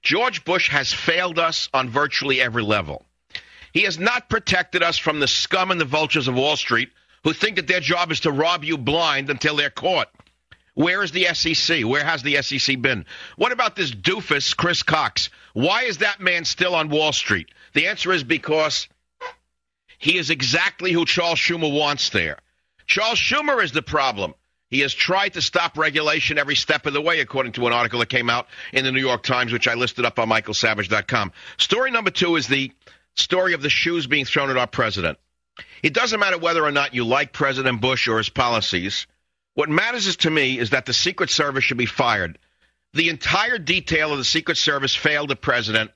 George Bush has failed us on virtually every level. He has not protected us from the scum and the vultures of Wall Street who think that their job is to rob you blind until they're caught. Where is the SEC? Where has the SEC been? What about this doofus, Chris Cox? Why is that man still on Wall Street? The answer is because he is exactly who Charles Schumer wants there. Charles Schumer is the problem. He has tried to stop regulation every step of the way, according to an article that came out in the New York Times, which I listed up on michaelsavage.com. Story number 2 is the story of the shoes being thrown at our president. It doesn't matter whether or not you like President Bush or his policies. What matters is, to me, is that the Secret Service should be fired. The entire detail of the Secret Service failed the president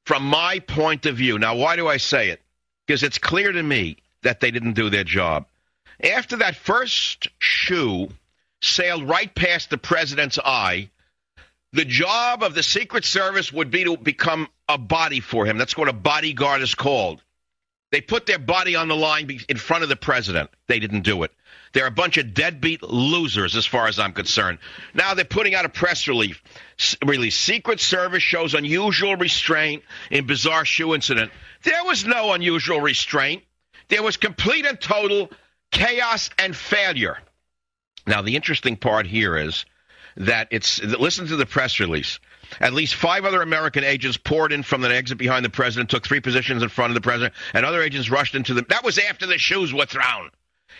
from my point of view. Now, why do I say it? Because it's clear to me that they didn't do their job. After that first shoe sailed right past the president's eye, the job of the Secret Service would be to become a body for him. That's what a bodyguard is called. They put their body on the line in front of the president. They didn't do it. They're a bunch of deadbeat losers as far as I'm concerned. Now they're putting out a press release. Secret Service shows unusual restraint in bizarre shoe incident. There was no unusual restraint. There was complete and total chaos and failure. Now, the interesting part here is that listen to the press release. At least 5 other American agents poured in from the exit behind the president, took 3 positions in front of the president, and other agents rushed into them. That was after the shoes were thrown.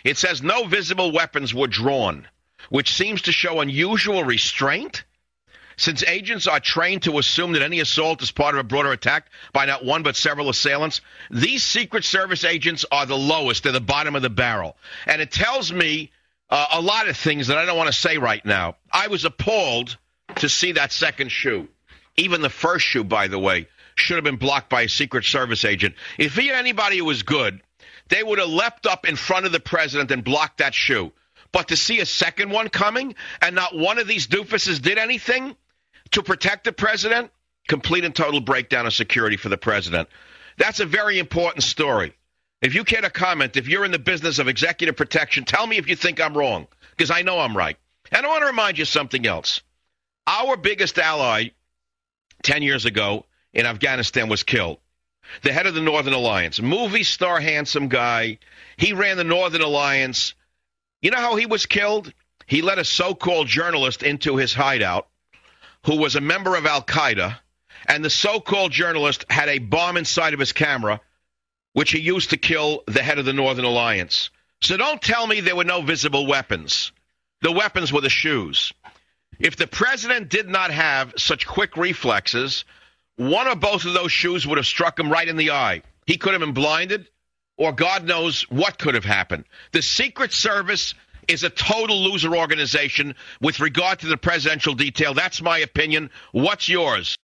It says no visible weapons were drawn, which seems to show unusual restraint, since agents are trained to assume that any assault is part of a broader attack by not one but several assailants. These Secret Service agents are the lowest. They're the bottom of the barrel. And it tells me a lot of things that I don't want to say right now. I was appalled to see that second shoe. Even the first shoe, by the way, should have been blocked by a Secret Service agent. If he had anybody who was good, they would have leapt up in front of the president and blocked that shoe. But to see a second one coming and not one of these doofuses did anything to protect the president, complete and total breakdown of security for the president. That's a very important story. If you care to comment, if you're in the business of executive protection, tell me if you think I'm wrong, because I know I'm right. And I want to remind you something else. Our biggest ally 10 years ago in Afghanistan was killed. The head of the Northern Alliance, movie star, handsome guy. He ran the Northern Alliance. You know how he was killed? He let a so-called journalist into his hideout who was a member of Al-Qaeda, and the so-called journalist had a bomb inside of his camera, which he used to kill the head of the Northern Alliance. So don't tell me there were no visible weapons. The weapons were the shoes. If the president did not have such quick reflexes, one or both of those shoes would have struck him right in the eye. He could have been blinded, or God knows what could have happened. The Secret Service is a total loser organization with regard to the presidential detail. That's my opinion. What's yours?